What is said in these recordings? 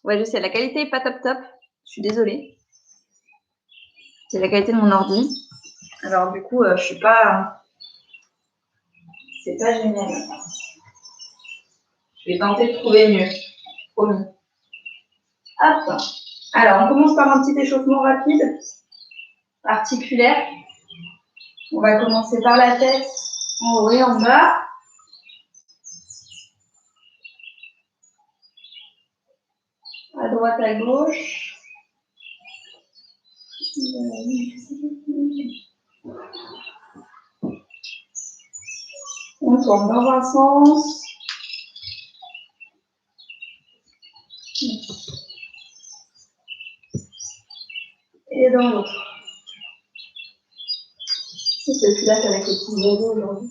Ouais, je sais, la qualité est pas top top. Je suis désolée. C'est la qualité de mon ordi. Alors du coup, je suis pas... C'est pas génial. Je vais tenter de trouver mieux. Promis. Hop. Alors, on commence par un petit échauffement rapide, articulaire. On va commencer par la tête, en haut et en bas. À droite, à gauche. On tourne dans un sens. Et dans l'autre. C'est celui-là avec les petits zéros aujourd'hui.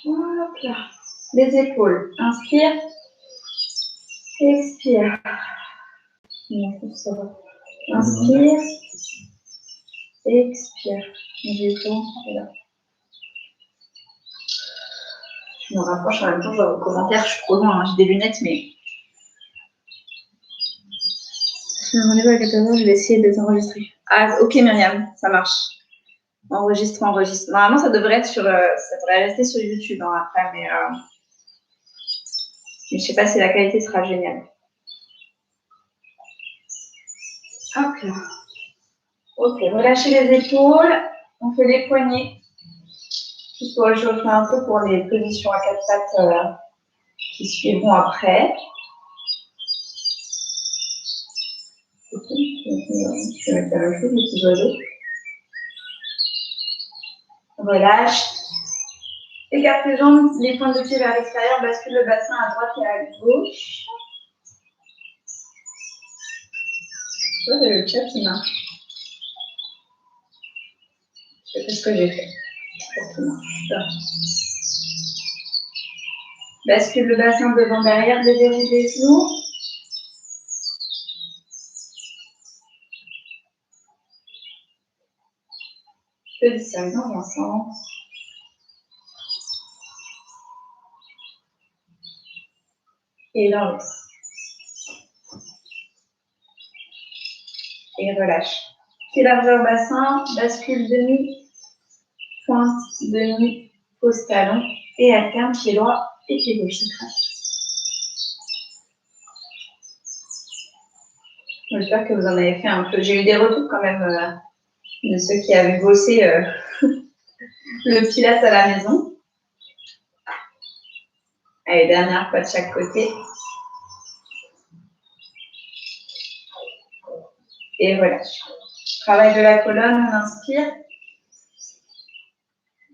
Hop là. Les épaules. Inspire. Expire. Inspire. Expire. Voilà. Je me rapproche en même temps, je vois vos commentaires, je suis trop loin, hein. J'ai des lunettes, mais... Je me demandais pas à quel moment je vais essayer de les enregistrer. Ah, ok Myriam, ça marche. Enregistre. Normalement, ça devrait être ça devrait rester sur YouTube hein, après, mais je sais pas si la qualité sera géniale. Hop là. Ok, relâchez les épaules, on fait les poignets. Je refais un peu pour les positions à quatre pattes qui suivront après. Je vais mettre la même chose, les petits oiseaux. Relâche. Écarte les jambes, les pointes de pied vers l'extérieur, bascule le bassin à droite et à gauche. Ça, c'est le chat qui marche. Je sais pas ce que j'ai fait. Bascule le bassin devant derrière, déverrouille les genoux. Positionne dans un sens. Et dans l'autre. Et relâche. Pied largeur bassin, bascule demi, pointe, demi, pose talon. Et alterne pied droit et pied gauche. J'espère que vous en avez fait un peu. J'ai eu des retours quand même de ceux qui avaient bossé le pilates à la maison. Allez, dernière fois de chaque côté. Et relâche. Travail de la colonne, on inspire.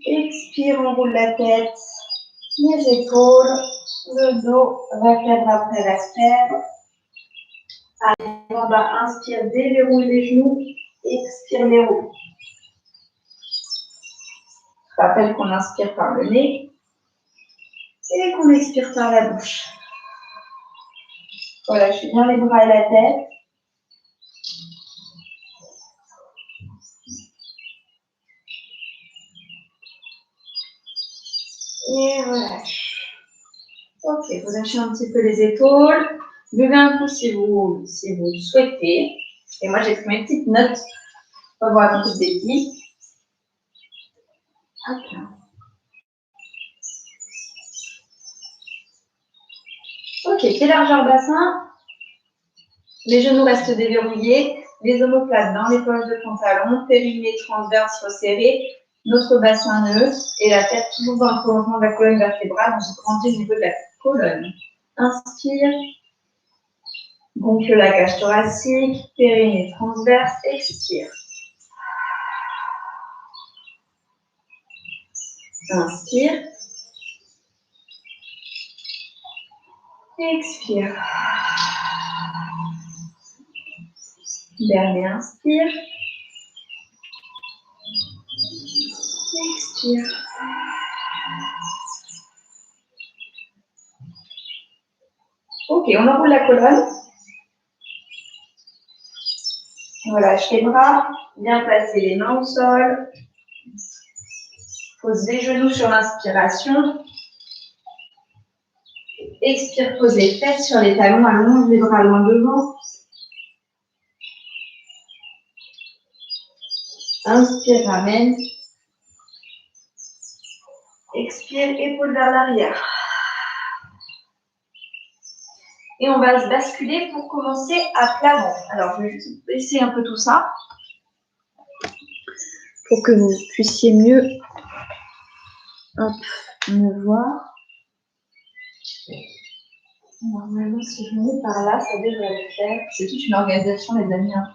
Expire, on roule la tête, les épaules, le dos, vertèbre après vertèbre. Allez, en bas, inspire, déverrouille les genoux, expire les roues. Je rappelle qu'on inspire par le nez et qu'on expire par la bouche. Relâchez bien les bras et la tête. Et relâche. Ok, relâchez un petit peu les épaules. Buvez un coup si vous souhaitez. Et moi, j'ai pris mes petites notes pour avoir un petit bêtises. Hop là. Ok, pied largeur bassin. Les genoux restent déverrouillés. Les omoplates dans les poches de pantalon. Périnée transverse resserré. Notre bassin neutre. Et la tête toujours dans le prolongement de la colonne vertébrale. On se grandit au niveau de la colonne. Inspire. Gonfle la cage thoracique. Périnée transverse. Expire. Inspire. Expire. Dernier inspire. Expire. Ok, on enroule la colonne. On relâche les bras. Bien placer les mains au sol. Pose les genoux sur l'inspiration. Expire, pose les fesses sur les talons, allonge les bras loin devant. Inspire, ramène. Expire, épaule vers l'arrière. Et on va se basculer pour commencer à plat ventre. Alors, je vais juste baisser un peu tout ça pour que vous puissiez mieux me voir. Normalement, si je me mets par là, ça devrait le faire. C'est toute une organisation, les amis, hein,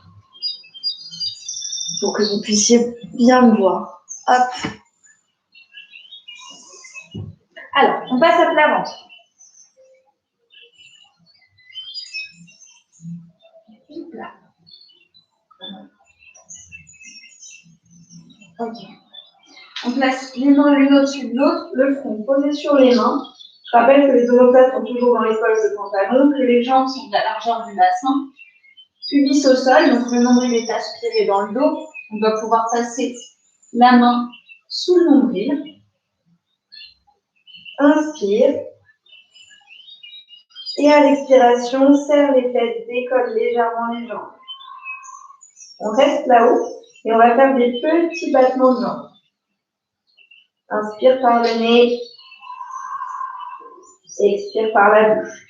pour que vous puissiez bien me voir. Hop. Alors, on passe à plat ventre. Là. Ok. On place les mains l'une au-dessus de l'autre, le front posé sur les mains. Je rappelle que les omoplates sont toujours dans les poches de pantalon, que les jambes sont de la largeur du bassin. Pubis au sol, donc le nombril est aspiré dans le dos. On doit pouvoir passer la main sous le nombril. Inspire. Et à l'expiration, serre les fesses, décolle légèrement les jambes. On reste là-haut et on va faire des petits battements de jambes. Inspire par le nez. Expire par la bouche.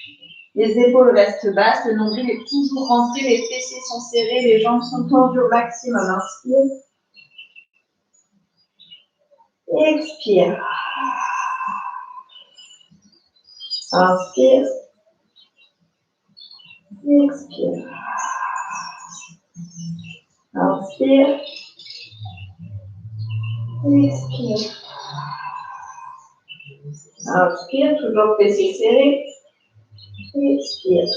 Les épaules restent basses, le nombril est toujours rentré, les fessiers sont serrés, les jambes sont tendues au maximum. Inspire. Expire. Inspire. Expire. Inspire. Expire. Inspire, toujours fessiers serrés. Expire.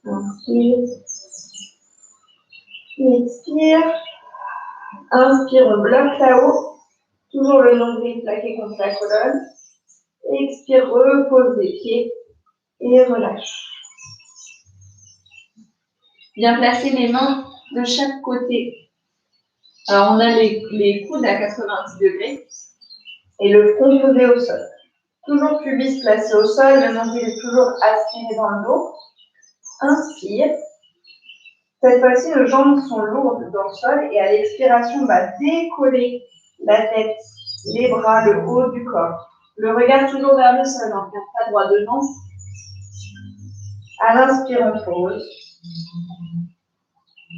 Inspire. Expire. Inspire, on bloque là-haut. Toujours le nombril plaqué contre la colonne. Expire, repose les pieds et relâche. Bien placer les mains de chaque côté. Alors, on a les coudes à 90 degrés et le front posé au sol. Toujours pubis placé au sol, le nombril est toujours aspiré dans le dos. Inspire. Cette fois-ci, nos jambes sont lourdes dans le sol et à l'expiration, on va décoller la tête, les bras, le haut du corps. Le regard toujours vers le sol, on ne perd pas droit devant. À l'inspire, on pose.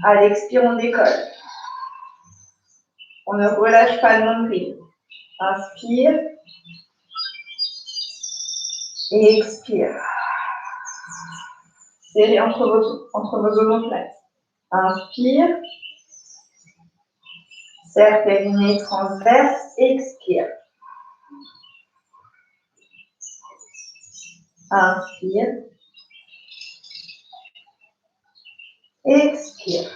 À l'expire, on décolle. On ne relâche pas le nombril. Inspire. Et expire. Serrez entre vos omoplates. Inspire. Serre périnée transverse. Expire. Inspire. Expire.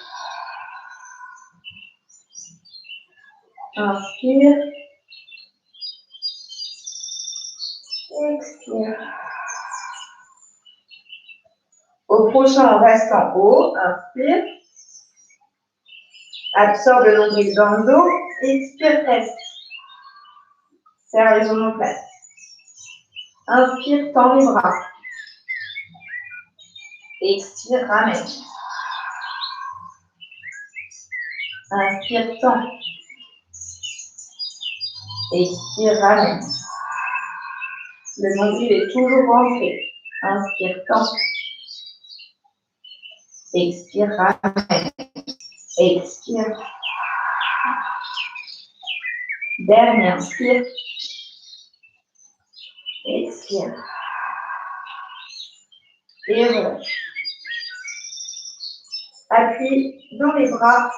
Inspire. Expire. Au prochain, on reste en haut. Inspire. Absorbe le nombril dans le dos. Expire, reste. Serre les omoplates. Inspire, tends les bras. Expire, ramène. Inspire, tends. Expire, ramène. Le nombril est toujours rentré. Inspire, tends. Expire, ramène. Expire. Dernier, inspire. Expire. Et relâche. Appuie dans les bras.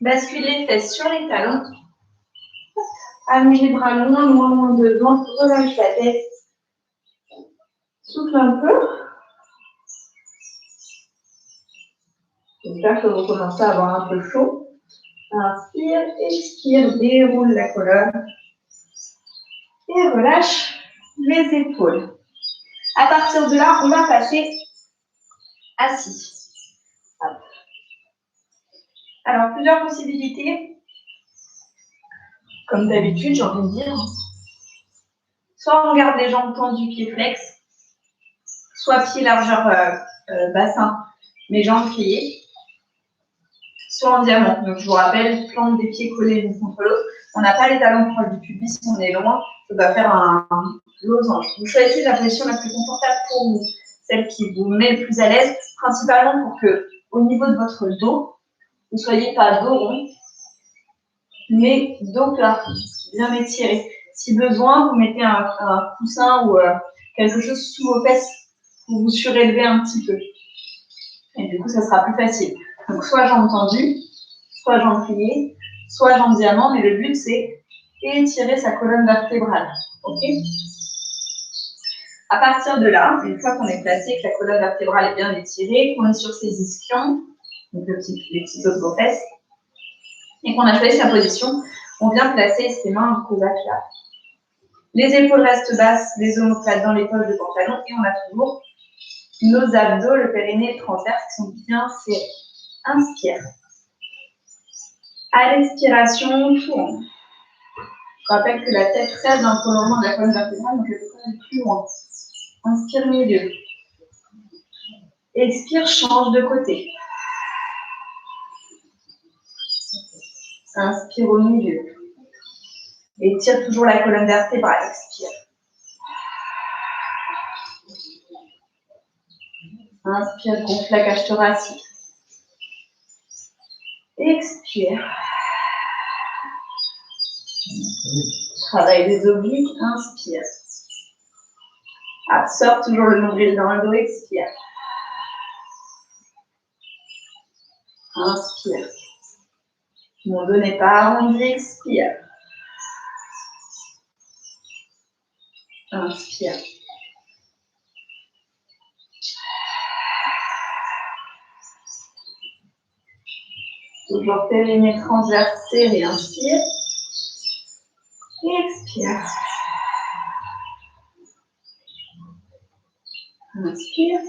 Bascule les fesses sur les talons. Allonge les bras loin devant. Relâche la tête. Souffle un peu. J'espère que vous commencez à avoir un peu chaud. Inspire, expire, déroule la colonne. Et relâche les épaules. À partir de là, on va passer assis. Hop. Alors, plusieurs possibilités. Comme d'habitude, j'ai envie de dire. Soit on garde les jambes tendues, pieds flex, soit pied largeur bassin, mes jambes pliées, soit en diamant. Donc je vous rappelle, plante des pieds collés l'une contre l'autre. On n'a pas les talons proches du pubis, si on est loin, ça va faire un losange. Vous choisissez la position la plus confortable pour vous, celle qui vous met le plus à l'aise, principalement pour que, au niveau de votre dos, vous ne soyez pas dos rond, mais dos plat, bien étiré. Si besoin, vous mettez un coussin ou quelque chose sous vos fesses pour vous surélever un petit peu. Et du coup, ça sera plus facile. Donc, soit jambes tendues, soit jambes pliées, soit jambes diamant, mais le but, c'est étirer sa colonne vertébrale. OK? À partir de là, une fois qu'on est placé, que la colonne vertébrale est bien étirée, qu'on est sur ses ischions, donc les petits os de vos fesses, et qu'on a choisi sa position, on vient placer ses mains en cosaque là. Les épaules restent basses, les omoplates dans les poches de pantalon, et on a toujours nos abdos, le périnée et le transverse qui sont bien serrés. Inspire. À l'expiration, tourne. Je rappelle que la tête reste dans le prolongement de la colonne vertébrale, donc elle peut aller plus loin. Inspire milieu. Expire, change de côté. Inspire au milieu. Étire toujours la colonne vertébrale. Expire. Inspire, gonfle la cage thoracique. Expire. Travail des obliques. Inspire. Absorbe toujours le nombril dans le dos. Expire. Inspire. Mon dos n'est pas arrondi. Expire. Inspire. Toujours périnée transverse serré. Inspire. Expire. Inspire.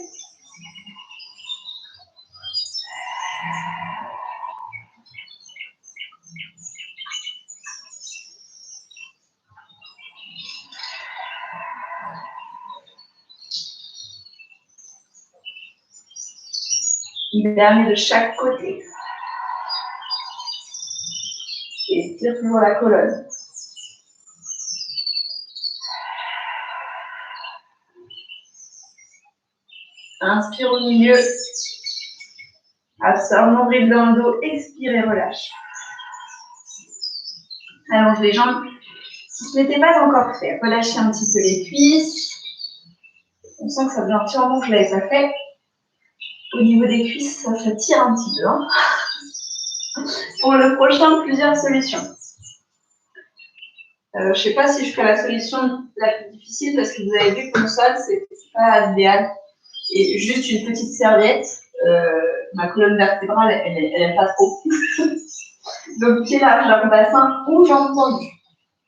Dernier de chaque côté. Et tire toujours la colonne. Inspire au milieu. Absorbe nombril dans le dos. Expire et relâche. Allonge les jambes. Si ce n'était pas encore fait, relâchez un petit peu les cuisses. On sent que ça faisait un petit moment que je ne l'avais pas fait. Au niveau des cuisses, ça tire un petit peu. Hein. Pour le prochain, plusieurs solutions. Je ne sais pas si je ferai la solution la plus difficile parce que vous avez vu que le sol, c'est pas idéal. Et juste une petite serviette, ma colonne vertébrale, elle n'aime pas trop. Donc, pied large, bassin ou jambes tendues.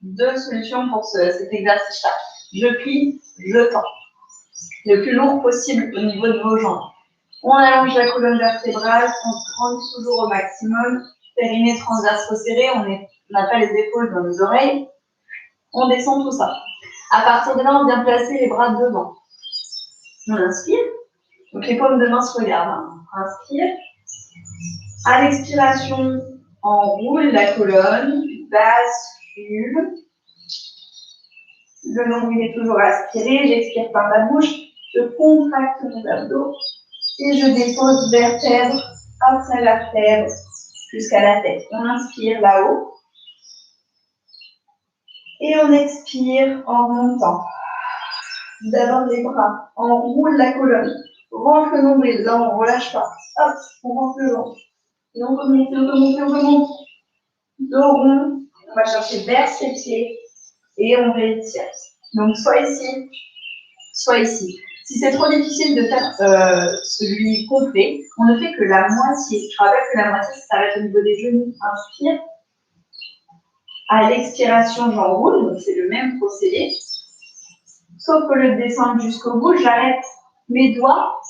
Deux solutions pour cet exercice-là. Je plie, je tends. Le plus lourd possible au niveau de vos jambes. On allonge la colonne vertébrale, on grandit toujours au maximum. Périnée transverse resserré, on n'a pas les épaules dans les oreilles. On descend tout ça. À partir de là, on vient placer les bras devant. On inspire. Donc les paumes de main se regardent. Hein. Inspire. À l'expiration, on roule la colonne, bascule. Le nombril est toujours aspiré. J'expire par la bouche. Je contracte mes abdos et je dépose vertèbre après vertèbre jusqu'à la tête. On inspire là-haut et on expire en montant. D'abord les bras, on roule la colonne, rentre le nombril, là on ne relâche pas. Hop, on rentre le ventre. Et on peut monter, on peut monter, on peut monter. Dos rond, on va chercher vers ses pieds et on réétire. Donc soit ici, soit ici. Si c'est trop difficile de faire celui complet, on ne fait que la moitié. Je rappelle que la moitié, ça s'arrête au niveau des genoux. Inspire. À l'expiration, j'enroule, donc c'est le même procédé. Sauf que le descendre jusqu'au bout, j'arrête mes doigts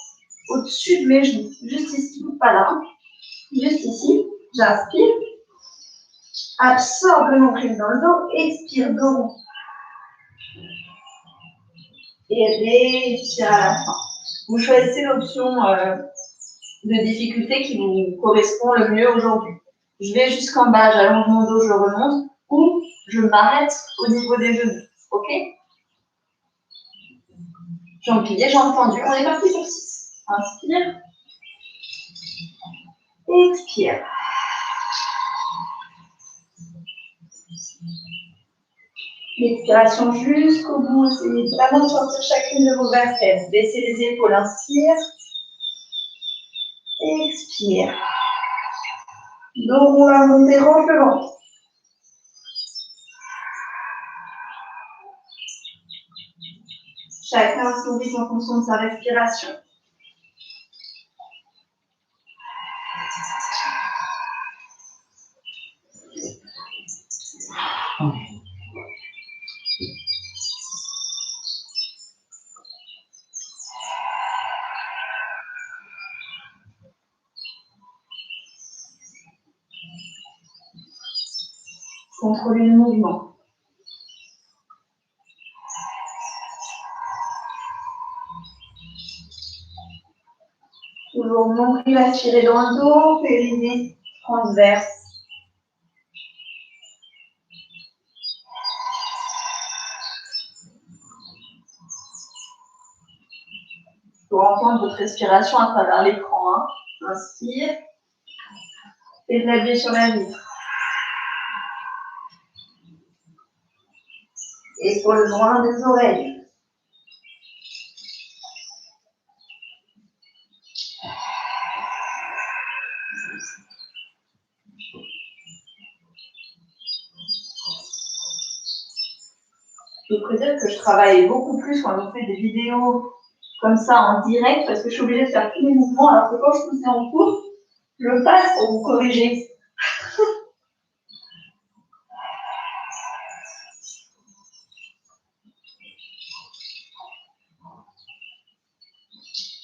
au-dessus de mes genoux. Juste ici, pas là. Juste ici, j'inspire. Absorbe le nombril dans le dos, expire dos rond. Et réétire à la fin. Vous choisissez l'option de difficulté qui vous correspond le mieux aujourd'hui. Je vais jusqu'en bas, j'allonge mon dos, je remonte, ou je m'arrête au niveau des genoux. OK? Jambes pliées, jambes tendues. On est parti pour 6. Inspire. Expire. L'expiration jusqu'au bout. Essayez vraiment de sortir chacune de vos vertèbres. Baissez les épaules. Inspire. Expire. Dos rond à monter, range le ventre. Chacun son rythme en fonction de sa respiration. Contrôlez le mouvement. Toujours nombril attiré dans le dos, périnée transverse. Pour entendre votre respiration à travers l'écran. Hein. Inspire. Et de l'appuyer sur la vitre. Épaules loin des oreilles. Je peux dire que je travaille beaucoup plus quand je fais des vidéos comme ça en direct parce que je suis obligée de faire tous les mouvements alors que quand je poussais en cours, je passe pour vous corriger.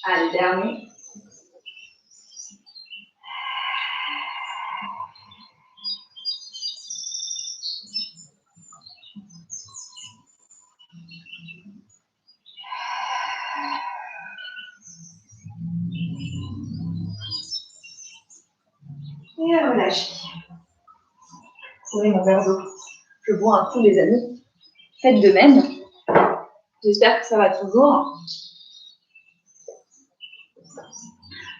Allez, dernier. Et relâchez. Trouvez mon verre d'eau. Je bois un coup, les amis. Faites de même. J'espère que ça va toujours.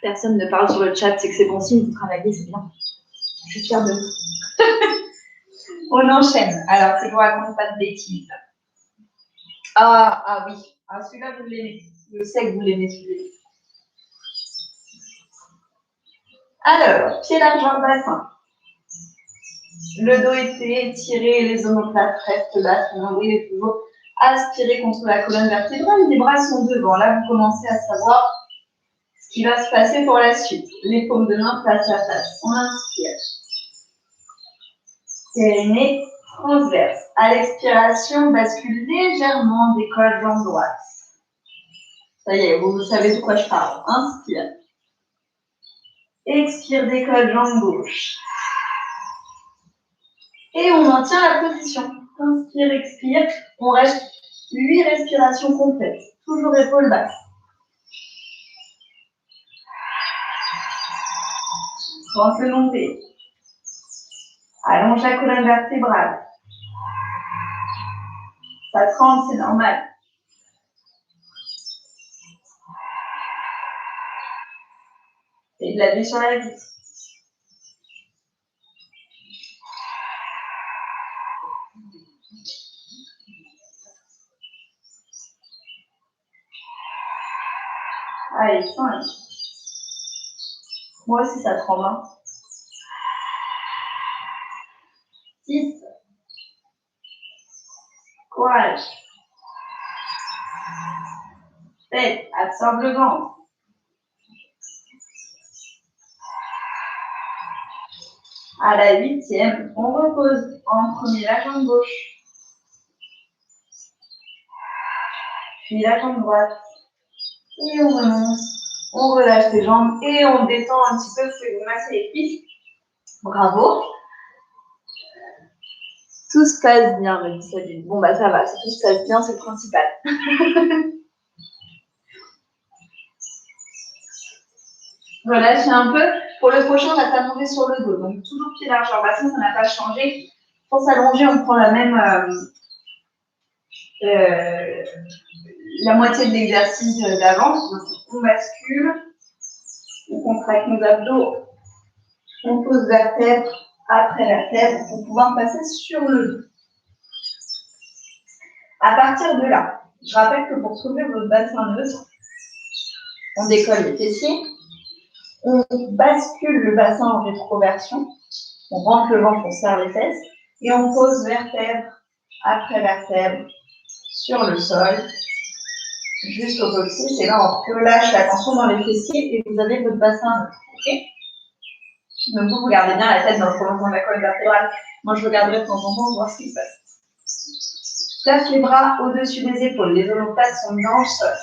Personne ne parle sur le chat, c'est que c'est bon signe, vous travaillez, c'est bien. Je suis fière de vous. On enchaîne. Alors, que je ne raconte pas de bêtises. Ah oui. Ah, celui-là, vous l'aimez. Je sais que vous l'aimez, celui-là. Alors, pied largeur bassin. Le dos étiré, les omoplates restent là, son nombril est toujours aspiré contre la colonne vertébrale. Les bras sont devant. Là, vous commencez à savoir ce qui va se passer pour la suite. Les paumes de main face à face. On inspire. Périnée transverse. À l'expiration, bascule légèrement, décolle jambe droite. Ça y est, vous savez de quoi je parle. Inspire. Expire, décolle jambe gauche. Et on maintient la position. Inspire, expire. On reste 8 respirations complètes. Toujours épaules basses. Rentre le nombril. Allonge la colonne vertébrale. Ça tremble, c'est normal. Et de la vue sur la vitre. Allez, 5. Moi aussi, ça tremble. Hein. 6. Courage. 7. Absorbe le ventre. À la 8e, on repose en premier la jambe gauche. Puis la jambe droite. Et on remonte. On relâche les jambes et on détend un petit peu, vous pouvez vous masser les cuisses. Bravo. Tout se passe bien, me dit Sabine. Bon, bah ça va, si tout se passe bien, c'est le principal. Relâchez un peu. Pour le prochain, on va s'allonger sur le dos. Donc, toujours pied largeur bassin, ça n'a pas changé. Pour s'allonger, on prend la même, la moitié de l'exercice d'avant. Donc, on bascule, on contracte nos abdos, on pose vertèbre après vertèbre pour pouvoir passer sur le dos. À partir de là, je rappelle que pour trouver votre bassin neutre, on décolle les fessiers, on bascule le bassin en rétroversion, on rentre le ventre, on serre les fesses, et on pose vertèbre après vertèbre sur le sol, juste au coccyx, et là on relâche la tension dans les fessiers et vous avez votre bassin neutre. Okay, donc vous gardez bien la tête dans le prolongement de la colonne vertébrale. Moi je regarderai de temps en temps pour voir ce qui se passe. Place les bras au-dessus des épaules, les omoplates sont dans le sol.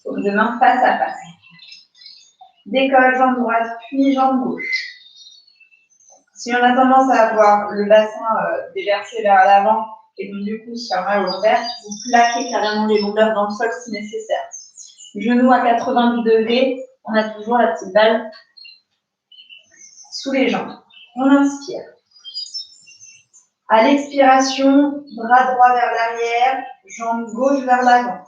Donc de main face à face. Décolle jambe droite, puis jambe gauche. Si on a tendance à avoir le bassin déversé vers l'avant et donc du coup se faire mal au lombaire, vous plaquez carrément les lombaires dans le sol si nécessaire. Genoux à 90 degrés, on a toujours la petite balle sous les jambes. On inspire. À l'expiration, bras droit vers l'arrière, jambe gauche vers l'avant.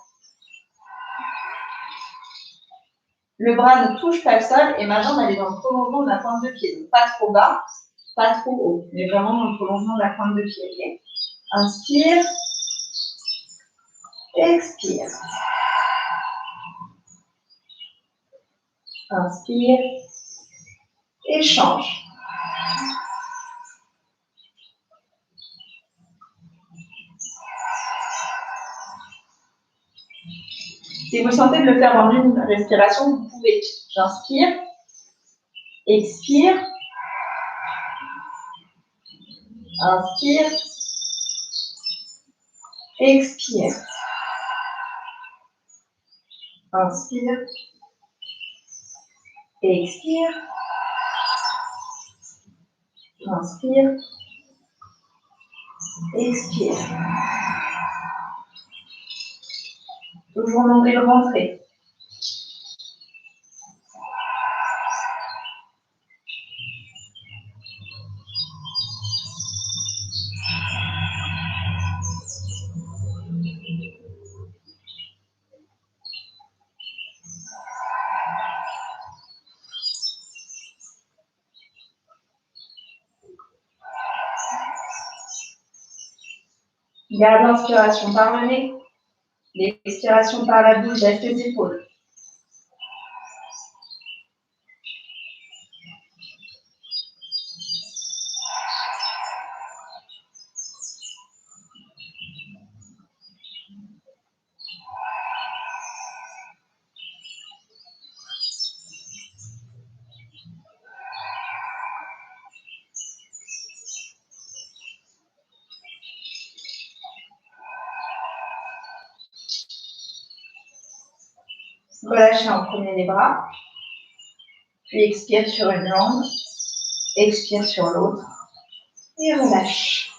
Le bras ne touche pas le sol et ma jambe elle est dans le prolongement de la pointe de pied. Donc pas trop bas, pas trop haut, mais vraiment dans le prolongement de la pointe de pied. Okay, inspire, expire. Inspire, échange. Si vous sentez de le faire en une respiration, vous pouvez. J'inspire, expire, inspire, expire, inspire, expire, inspire, expire. Toujours nombril rentré. Garde l'inspiration par le nez, l'expiration par la bouche, baisse les épaules. Relâchez en premier les bras, puis expire sur une jambe, expire sur l'autre, et relâche.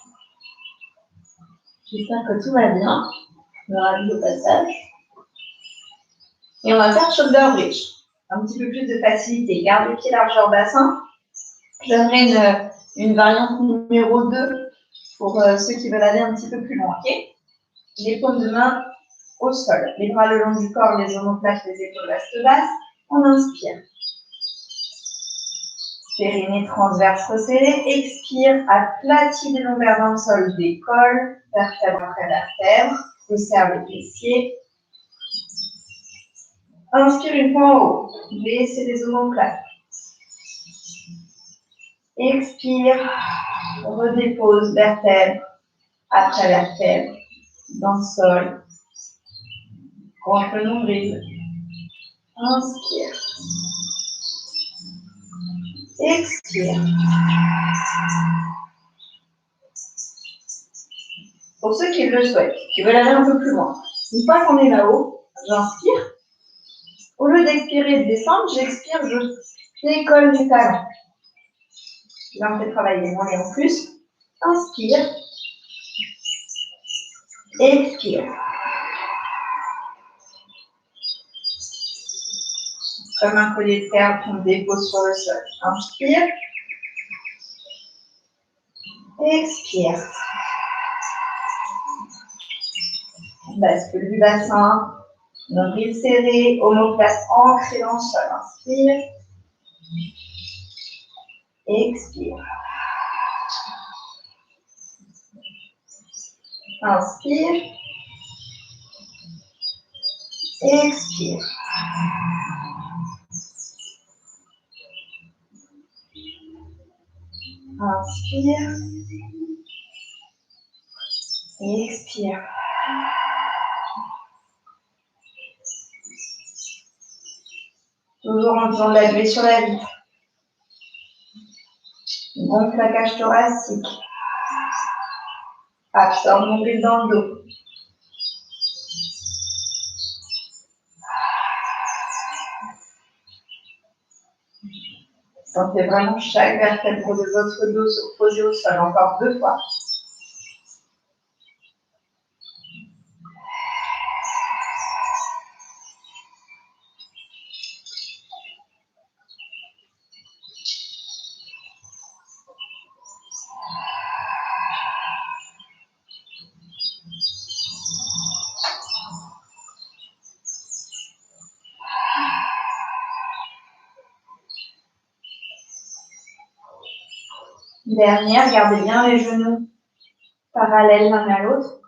J'espère que tout va bien. Je me ravis au passage. Et on va faire shoulder bridge. Un petit peu plus de facilité. Garde le pied largeur bassin. Je donnerai une variante numéro 2 pour ceux qui veulent aller un petit peu plus loin. Okay, les paumes de main au sol. Les bras le long du corps, les omoplates, les épaules restent basses. On inspire. Périnée transverse resserré. Expire. Aplatis les lombaires dans le sol. Décolle. Vertèbre après vertèbre. Resserre les fessiers. Inspire une fois en haut. Baissez les omoplates. Expire. Redépose vertèbre après vertèbre dans le sol. Gonfle le nombril. Inspire. Expire. Pour ceux qui le souhaitent, qui veulent aller un peu plus loin, une fois qu'on est là-haut, j'inspire. Au lieu d'expirer et de descendre, j'expire, je décolle mes talons. Là, on fait travailler mon nez en plus. Inspire. Expire. Comme un collier de perles qu'on dépose sur le sol. Inspire. Expire. Bascule du bassin. Nombril serré, omoplate ancrée dans le sol. Inspire. Expire. Inspire. Expire. Inspire. Expire. Toujours en faisant de la buée sur la vitre. Gonfle la cage thoracique. Absorbe mon bulle dans le dos. Sentez vraiment chaque vertèbre de votre dos se poser au sol. Encore 2 fois. Dernière, gardez bien les genoux parallèles l'un à l'autre.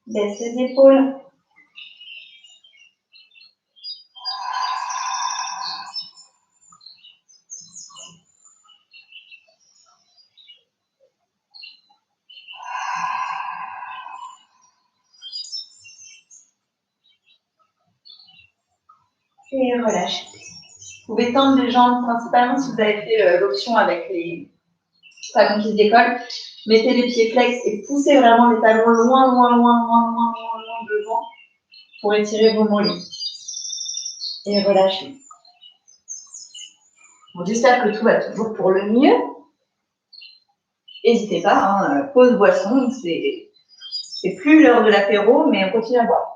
Baisse les épaules. Et relâchez. Vous pouvez tendre les jambes, principalement si vous avez fait l'option avec les talons qui se décollent. Mettez les pieds flex et poussez vraiment les talons loin devant pour étirer vos mollets. Et relâchez. Bon, j'espère que tout va toujours pour le mieux. N'hésitez pas, hein, pause boisson, c'est plus l'heure de l'apéro, mais on continue à boire.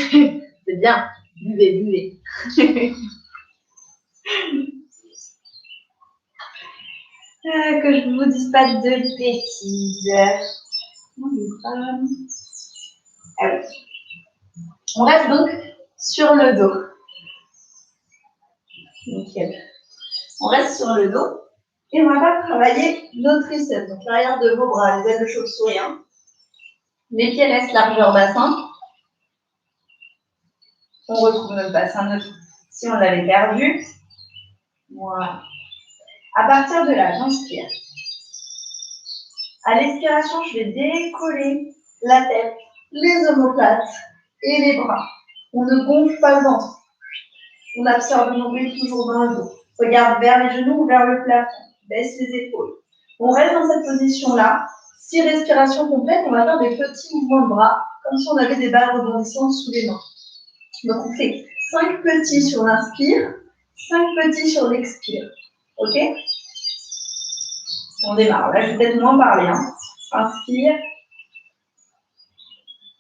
C'est bien, buvez. Que je ne vous dise pas de bêtises. Ah oui. On reste donc sur le dos. Nickel. On reste sur le dos et on va travailler nos triceps. Donc l'arrière de vos bras, les ailes de chauve-souris. Hein. Les pieds restent largeur bassin. On retrouve notre bassin neutre si on l'avait perdu. Voilà. À partir de là, j'inspire. À l'expiration, je vais décoller la tête, les omoplates et les bras. On ne gonfle pas le ventre. On absorbe le nombril toujours dans le dos. Regarde vers les genoux ou vers le plafond. Baisse les épaules. On reste dans cette position-là. 6 respirations complètes, on va faire des petits mouvements de bras, comme si on avait des balles rebondissantes sous les mains. Donc on fait 5 petits sur l'inspire, 5 petits sur l'expire. Ok? On démarre. Là, je vais peut-être moins parler. Hein. Inspire.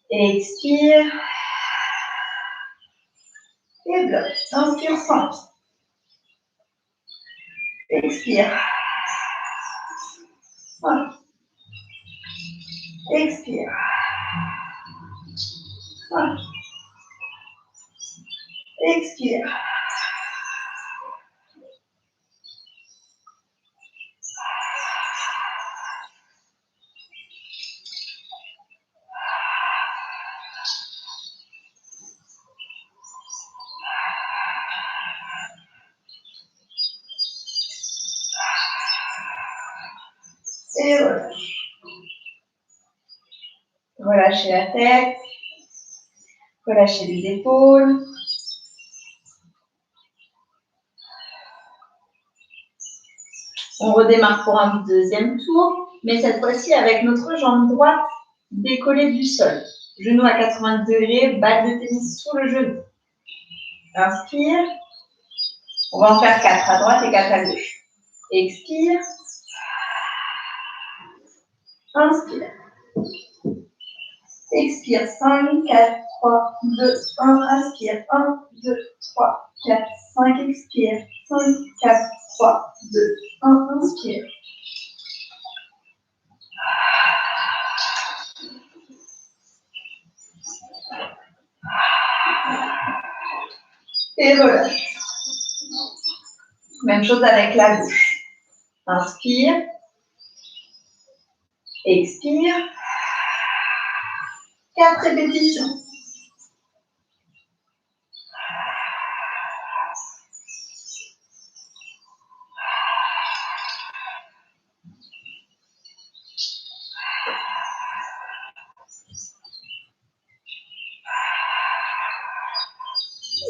Expire. Et bloc. Inspire 5. Expire. 5. Expire. 5. Expire. Et relâche. Relâchez la tête. Relâchez les épaules. On redémarre pour un deuxième tour, mais cette fois-ci avec notre jambe droite décollée du sol. Genou à 90 degrés, balle de tennis sous le genou. Inspire. On va en faire 4 à droite et 4 à gauche. Expire. Inspire. Expire. 5, 4, 3, 2, 1. Inspire. 1, 2, 3, 4, 5. Expire. 5, 4, 3, 2, 1. Inspire. Et relâche. Même chose avec la gauche. Inspire. Expire. 4 répétitions.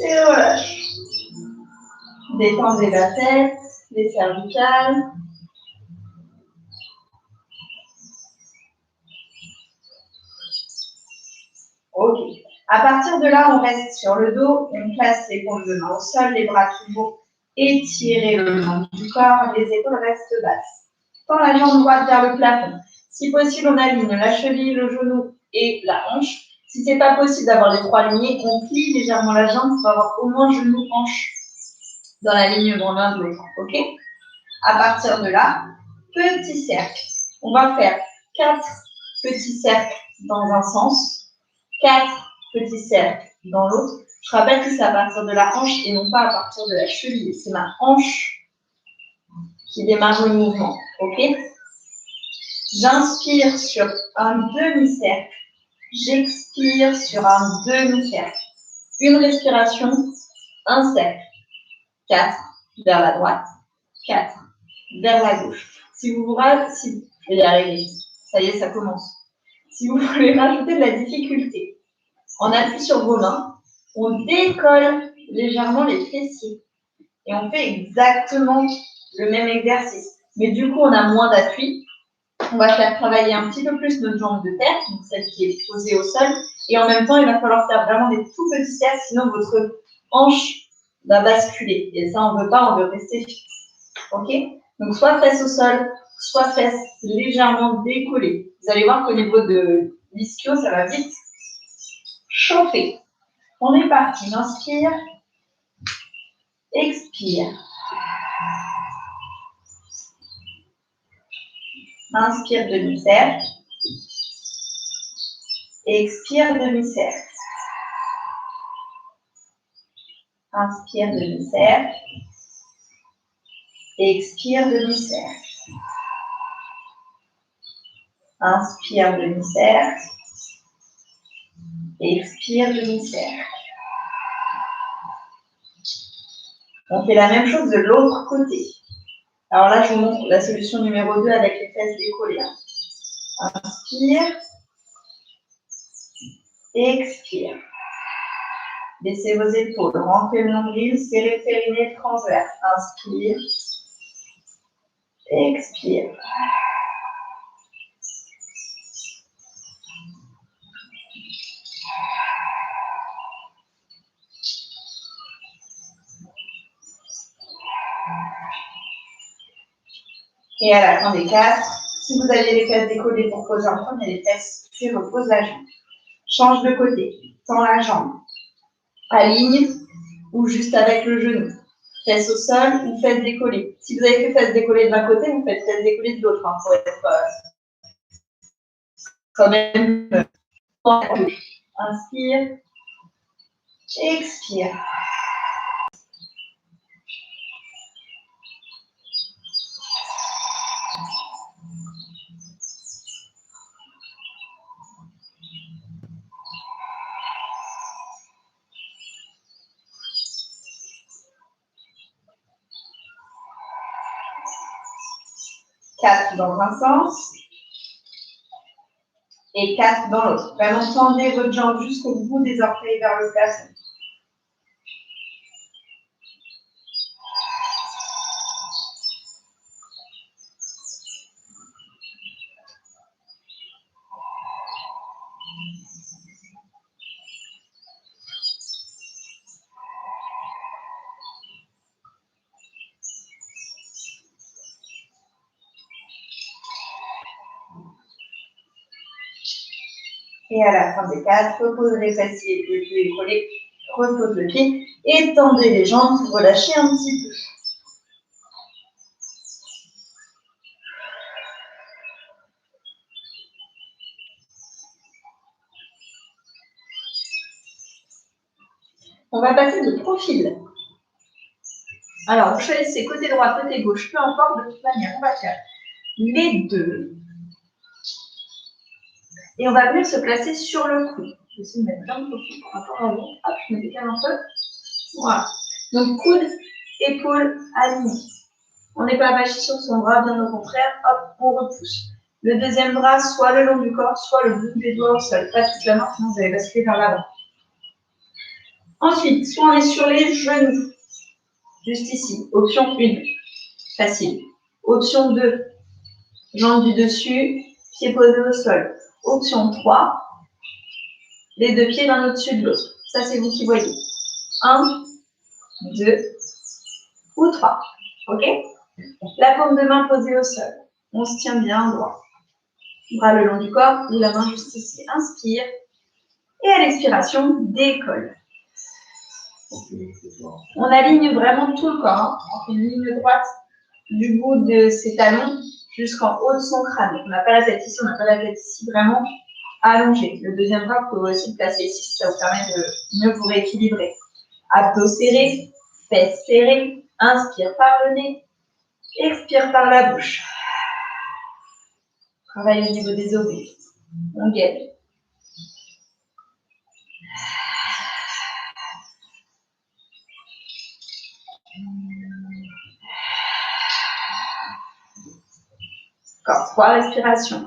Et relâche. Détendez la tête, les cervicales. Ok. À partir de là, on reste sur le dos, on place les paumes de main au sol, les bras toujours étirés le long du corps, les épaules restent basses. Tends la jambe droite vers le plafond. Si possible, on aligne la cheville, le genou et la hanche. Si ce n'est pas possible d'avoir les 3 lignées, on plie légèrement la jambe pour avoir au moins genou, hanche dans l'alignement l'un de l'autre. Ok? À partir de là, petit cercle. On va faire 4 petits cercles dans un sens, 4 petits cercles dans l'autre. Je rappelle que c'est à partir de la hanche et non pas à partir de la cheville. C'est ma hanche qui démarre le mouvement. Ok? J'inspire sur un demi-cercle. J'expire sur un demi-cercle. Une respiration, un cercle. 4 vers la droite, 4 vers la gauche. Si vous je vais y arriver. Ça y est, ça commence. Si vous voulez rajouter de la difficulté, on appuie sur vos mains, on décolle légèrement les fessiers et on fait exactement le même exercice. Mais du coup, on a moins d'appui. On va faire travailler un petit peu plus notre jambe de terre, donc celle qui est posée au sol. Et en même temps, il va falloir faire vraiment des tout petits cercles, sinon votre hanche va basculer. Et ça, on ne veut pas, on veut rester fixe. Ok? Donc, soit fesses au sol, soit fesses légèrement décollées. Vous allez voir qu'au niveau de l'ischio, ça va vite chauffer. On est parti. Inspire. Expire. Inspire, demi-cercle. Expire, demi-cercle. Inspire, demi-cercle. Expire, demi-cercle. Inspire, demi-cercle. Expire, demi-cercle. On fait la même chose de l'autre côté. Alors là, je vous montre la solution numéro 2 avec les fesses décollées. Inspire. Expire. Baissez vos épaules, rentrez le nombril, serrez le périnée transverse. Inspire. Expire. Et à la fin des 4, si vous avez les fesses décollées pour poser un premier les fesses, puis repose la jambe. Change de côté, tends la jambe. Aligne ou juste avec le genou. Fesses au sol ou fesses décollées. Si vous avez fait fesses décollées d'un côté, vous faites fesses décollées de l'autre. Pour être quand même. Inspire. Expire. Quatre dans un sens et 4 dans l'autre. Vraiment tendez votre jambe jusqu'au bout des orteils vers le plafond. Et à la fin des 4, repose les fessiers les plus épaulés, repose le pied et tendez les jambes pour relâcher un petit peu. On va passer de profil. Alors, vous choisissez côté droit, côté gauche, peu importe, de toute manière, on va faire les deux. Et on va venir se placer sur le cou. Je vais essayer de mettre bien de profil par rapport à vous. Hop, je me décale un peu. Voilà. Donc, coude, épaule, alignée. On n'est pas attaché sur son bras, bien au contraire. Hop, on repousse. Le deuxième bras, soit le long du corps, soit le bout des doigts au sol. Pas toute la main, sinon vous allez basculer vers l'avant. Ensuite, soit on est sur les genoux. Juste ici. Option 1. Facile. Option 2. Jambes du dessus, pieds posés au sol. Option 3. Les deux pieds l'un au-dessus de l'autre. Ça, c'est vous qui voyez. 1, 2 ou 3. OK? La paume de main posée au sol. On se tient bien droit. Bras le long du corps ou la main juste ici. Inspire. Et à l'expiration, décolle. On aligne vraiment tout le corps. Hein. On fait une ligne droite du bout de ses talons jusqu'en haut de son crâne. Donc, on n'a pas la tête ici, on n'a pas la tête ici. Vraiment allongé. Le deuxième bras, vous pouvez aussi le placer ici. Ça vous permet de mieux vous rééquilibrer. Abdos serrés, fesses serrées. Inspire par le nez. Expire par la bouche. Travaille au niveau des ovaires. On gaine. Encore 3 respirations.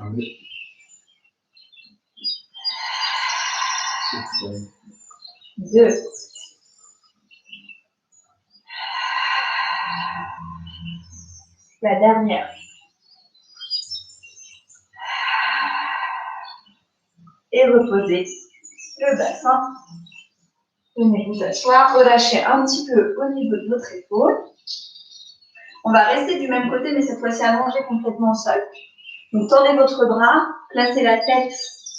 2. La dernière. Et reposez le bassin. Venez vous asseoir, relâchez un petit peu au niveau de votre épaule. On va rester du même côté, mais cette fois-ci allongé complètement au sol. Donc tendez votre bras, placez la tête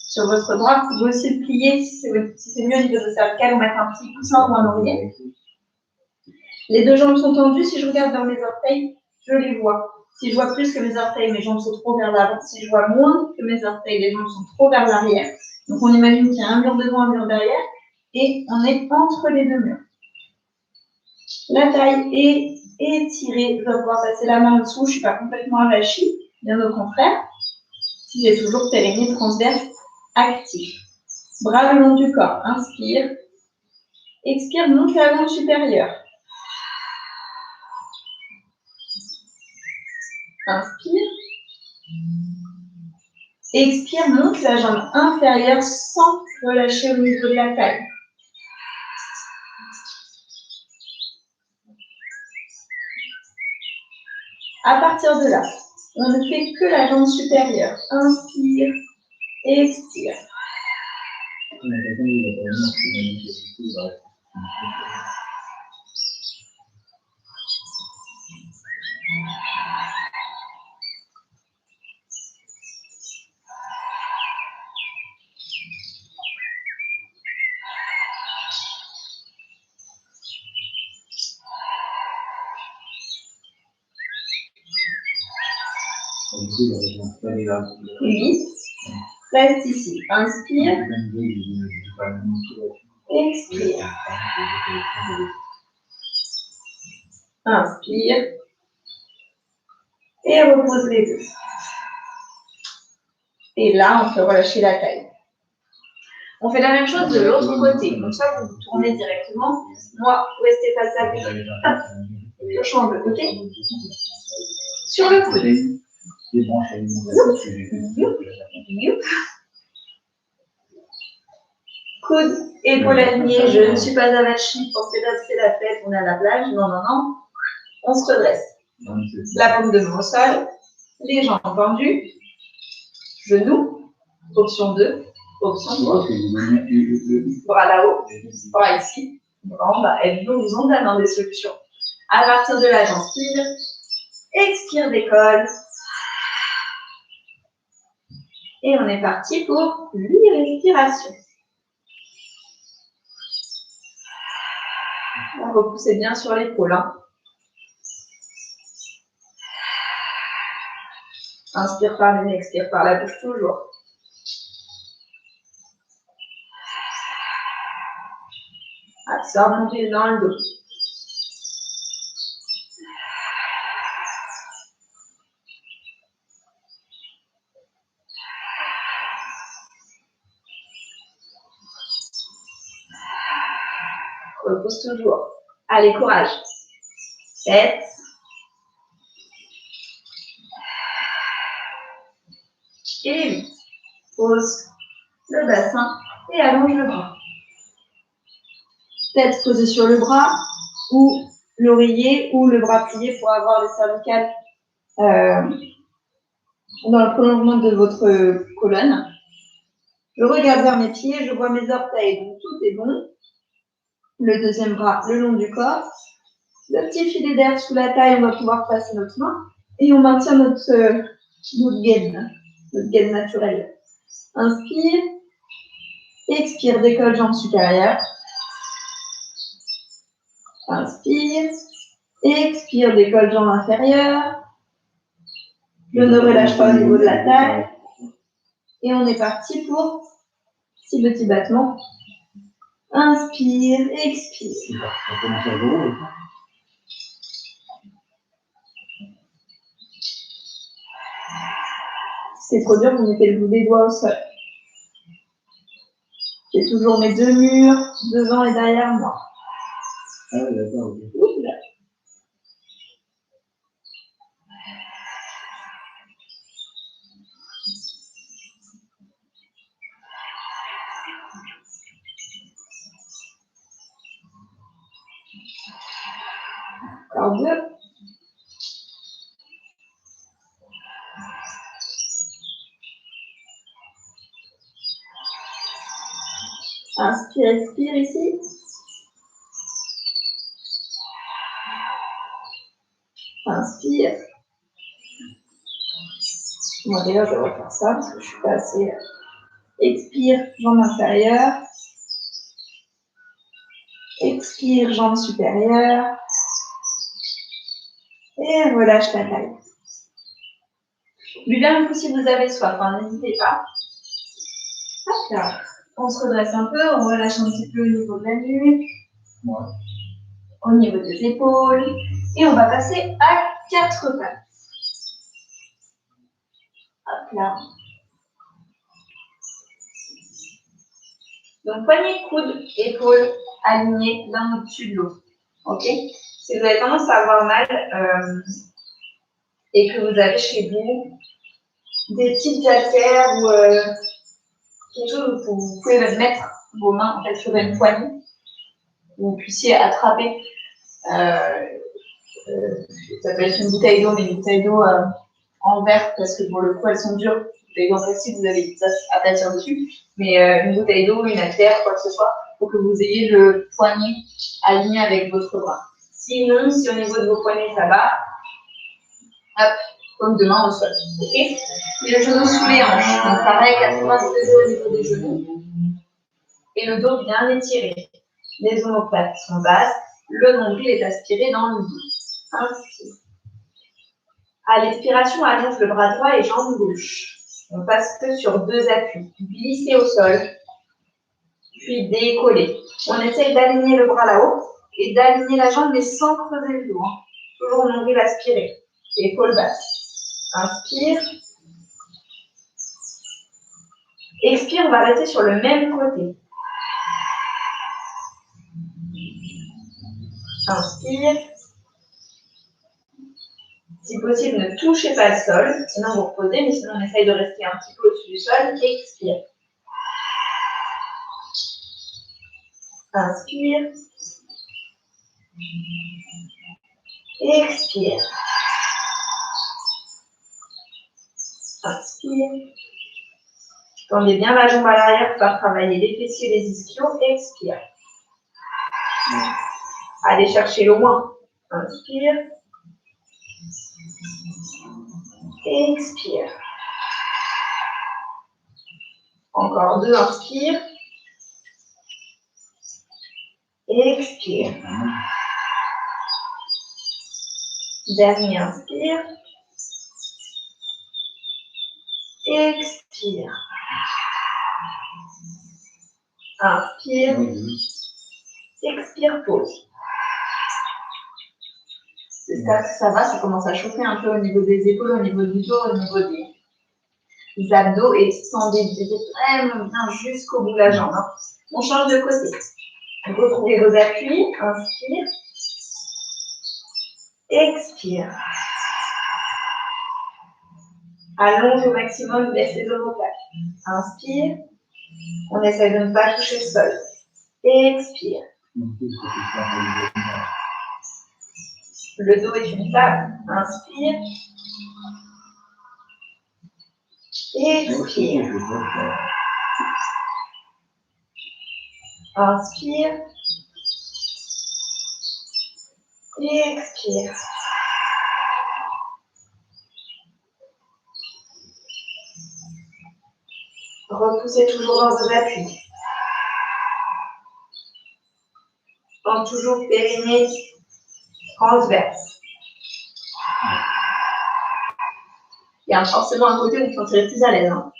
sur votre bras. Vous pouvez aussi le plier si c'est mieux au niveau de cervical ou mettre un petit coussin ou un oreiller. Les deux jambes sont tendues. Si je regarde vers mes orteils, je les vois. Si je vois plus que mes orteils, mes jambes sont trop vers l'avant. Si je vois moins que mes orteils, les jambes sont trop vers l'arrière. Donc on imagine qu'il y a un mur devant, un mur derrière. Et on est entre les deux murs. La taille est étirée. Je vais pouvoir passer la main en dessous. Je ne suis pas complètement avachie. Bien au contraire. Si j'ai toujours périnée transverse actif. Bras le long du corps. Inspire. Expire, monte la jambe supérieure. Inspire. Expire, monte la jambe inférieure sans relâcher au niveau de la taille. À partir de là, on ne fait que la jambe supérieure. Inspire, expire. Oui. Reste ici. Inspire. Expire. Inspire. Et repose les deux. Et là, on peut relâcher la taille. On fait la même chose de l'autre côté. Comme ça, vous tournez directement. Moi, restez face à vous. Je change, ok? Sur le coude. Coude, épaule alignée, je ne suis pas avachie pour s'élasser la tête, on est à la plage. Non, non, non. On se redresse. La paume de main au sol, les jambes tendues, genoux, option 2, option 3. Bras là-haut, bras ici, bras en bas. Et nous vous en donnons des solutions. À partir de là, j'inspire, expire, décolle. Et on est parti pour 8 respirations. Repoussez bien sur l'épaule. Hein. Inspire par le nez, expire par la bouche toujours. Absorbe, montez dans le dos. Repousse toujours. Allez, courage. 7. Et 8. Pose le bassin et allonge le bras. Tête posée sur le bras ou l'oreiller ou le bras plié pour avoir les cervicales dans le prolongement de votre colonne. Je regarde vers mes pieds, je vois mes orteils, donc tout est bon. Le deuxième bras le long du corps. Le petit filet d'air sous la taille, on va pouvoir passer notre main et on maintient notre gaine naturelle. Inspire, expire, décolle jambes supérieures. Inspire, expire, décolle jambes inférieures. Je ne relâche pas au niveau de la taille. Et on est parti pour 6 petits battements. Inspire, expire. On commence à jouer. Si c'est trop dur, vous mettez le bout des doigts au sol. J'ai toujours mes 2 murs devant et derrière moi. Ah oui, d'accord, ok. Oups, là. Encore 2. Inspire, expire ici. Inspire. Moi d'ailleurs, je vais refaire ça parce que je ne suis pas assez. Expire, jambe inférieure. Expire, jambe supérieure. Et relâche la taille. Buvez un coup si vous avez soif, hein, n'hésitez pas. Hop là. On se redresse un peu, on relâche un petit peu au niveau de la nuque, au niveau des épaules. Et on va passer à 4 pattes. Hop là. Donc, poignet, coude, épaules alignées l'un au-dessus de l'autre. Ok? Si vous avez tendance à avoir mal et que vous avez chez vous des petites haltères ou quelque chose où vous pouvez mettre vos mains en fait, sur une poignée, où vous puissiez attraper. Ça peut être une bouteille d'eau, mais une bouteille d'eau en verre, parce que pour le coup, elles sont dures. Une bouteille d'eau en plastique, vous avez ça à aplatir dessus. Mais une bouteille d'eau, une haltère, quoi que ce soit, pour que vous ayez le poignet aligné avec votre bras. Sinon, si au niveau de vos poignets, ça va, hop, comme de main au sol. Ok? Et le genou sous les hanches. Donc pareil, 90 degrés au niveau des genoux. Et le dos bien étiré. Les omoplates sont basses. Le nombril est aspiré dans le dos. Inspire. À l'expiration, allonge le bras droit et jambe gauche. On passe que sur 2 appuis. Glissez au sol, puis décoller. On essaye d'aligner le bras là-haut et d'aligner la jambe, mais sans creuser le dos. Hein. Toujours nombril aspiré. Épaule basse. Inspire. Expire, on va rester sur le même côté. Inspire. Si possible, ne touchez pas le sol, sinon vous reposez, mais sinon on essaye de rester un petit peu au-dessus du sol. Expire. Inspire. Expire. Inspire. Tendez bien la jambe à l'arrière pour faire travailler les fessiers et les ischios. Expire. Allez chercher loin. Inspire. Expire. Encore 2, inspire. Expire. Dernier, inspire. Expire. Inspire. Expire, pause. Ça va, ça commence à chauffer un peu au niveau des épaules, au niveau du dos, au niveau des abdos et tendez vraiment bien jusqu'au bout de la jambe. Hein. On change de côté. Retrouvez vos appuis. Inspire. Expire. Allonge au maximum, baisse les omoplates. Inspire. On essaie de ne pas toucher le sol. Expire. Le dos est une table. Inspire. Expire. Inspire. Expire. Repoussez toujours dans vos appuis. En toujours périnée transverse. Il y a forcément un côté où vous vous sentirez plus à l'aise. Hein.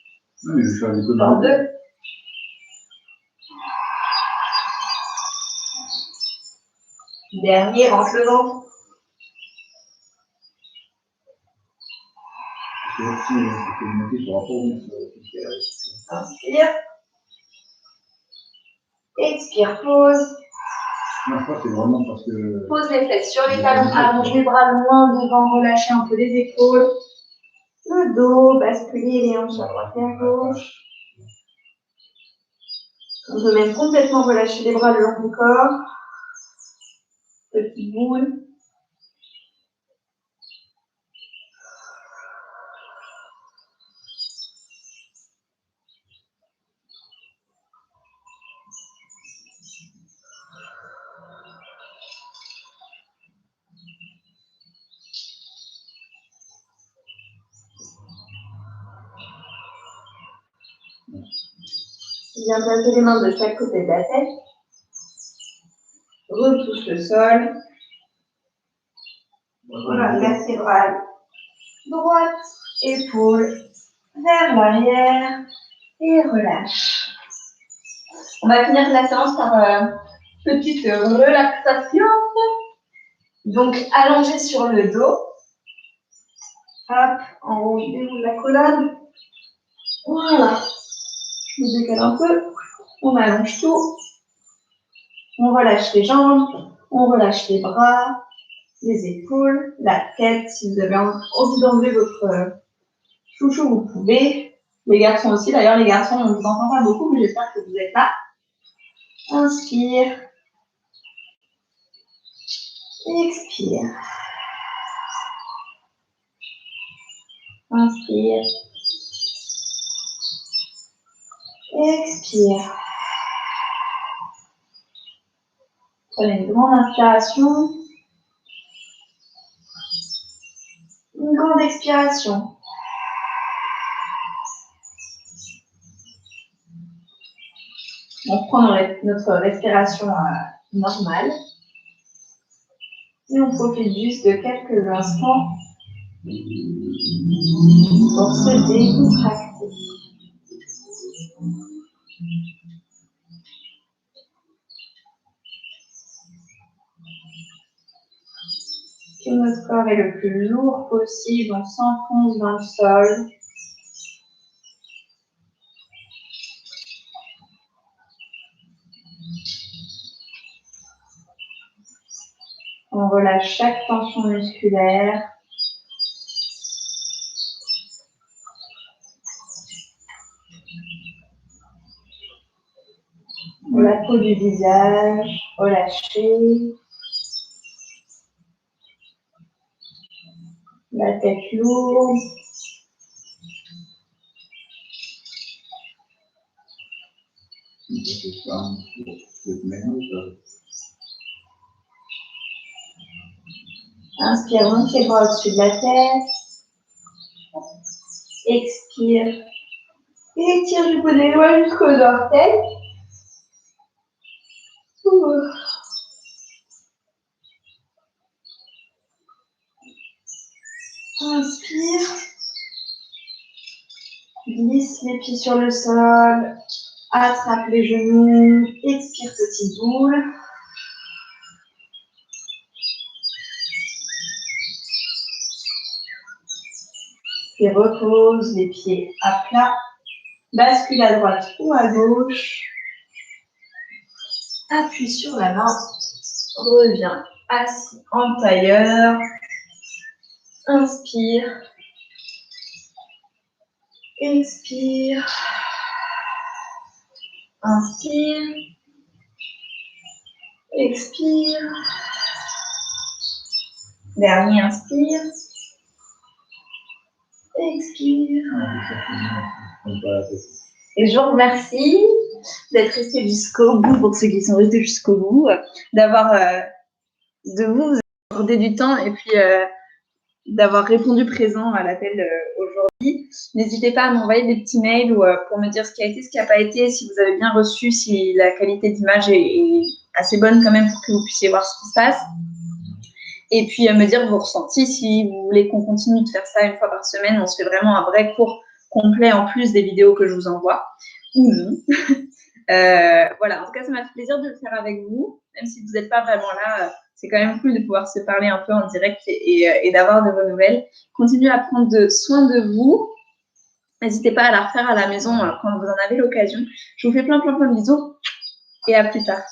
Oui, je suis avec Dans 2. Dernier, rentre le ventre. Inspire. Expire, pause. Non, je crois que c'est vraiment parce que... Pose les fesses sur les talons, allonge les bras loin devant, relâchez un peu les épaules. Le dos, basculez les hanches à droite et à gauche. On peut même complètement relâcher les bras le long du corps. Petite boule. Bien placer les mains de chaque côté de la tête. Retouche le sol. Voilà, vertébrale. Droite, épaule, vers l'arrière et relâche. On va finir la séance par petite relaxation. Donc, allongé sur le dos. Hop, en haut, je déroule la colonne. Voilà. Je me décale un peu. On allonge tout. On relâche les jambes. On relâche les bras, les épaules, la tête. Si vous avez envie d'enlever votre chouchou, vous pouvez. Les garçons aussi. D'ailleurs, les garçons, on ne vous entend pas beaucoup, mais j'espère que vous êtes là. Inspire. Expire. Inspire. Expire. Prenez une grande inspiration. Une grande expiration. On prend notre respiration normale. Et on profite juste de quelques instants pour se décontracter. Que notre corps est le plus lourd possible, on s'enfonce dans le sol. On relâche chaque tension musculaire. La peau du visage, relâchée. La tête lourde. Inspire, monte les bras au-dessus de la tête. Expire. Étire du bout des doigts jusqu'aux orteils. Inspire. Glisse les pieds sur le sol. Attrape les genoux. Expire, petite boule. Et repose les pieds à plat. Bascule à droite ou à gauche. Appuie sur la main. Reviens assis en tailleur. Inspire. Expire. Inspire. Expire. Dernier inspire. Expire. Et je vous remercie d'être restés jusqu'au bout, pour ceux qui sont restés jusqu'au bout, de vous accorder du temps et puis d'avoir répondu présent à l'appel aujourd'hui. N'hésitez pas à m'envoyer des petits mails ou pour me dire ce qui a été, ce qui n'a pas été, si vous avez bien reçu, si la qualité d'image est assez bonne quand même pour que vous puissiez voir ce qui se passe. Et puis me dire vos ressentis, si vous voulez qu'on continue de faire ça une fois par semaine, on se fait vraiment un vrai cours complet en plus des vidéos que je vous envoie, ou non. Voilà, en tout cas, ça m'a fait plaisir de le faire avec vous, même si vous n'êtes pas vraiment là. C'est quand même cool de pouvoir se parler un peu en direct et d'avoir de vos nouvelles. Continuez à prendre soin de vous. N'hésitez pas à la refaire à la maison quand vous en avez l'occasion. Je vous fais plein de bisous et à plus tard.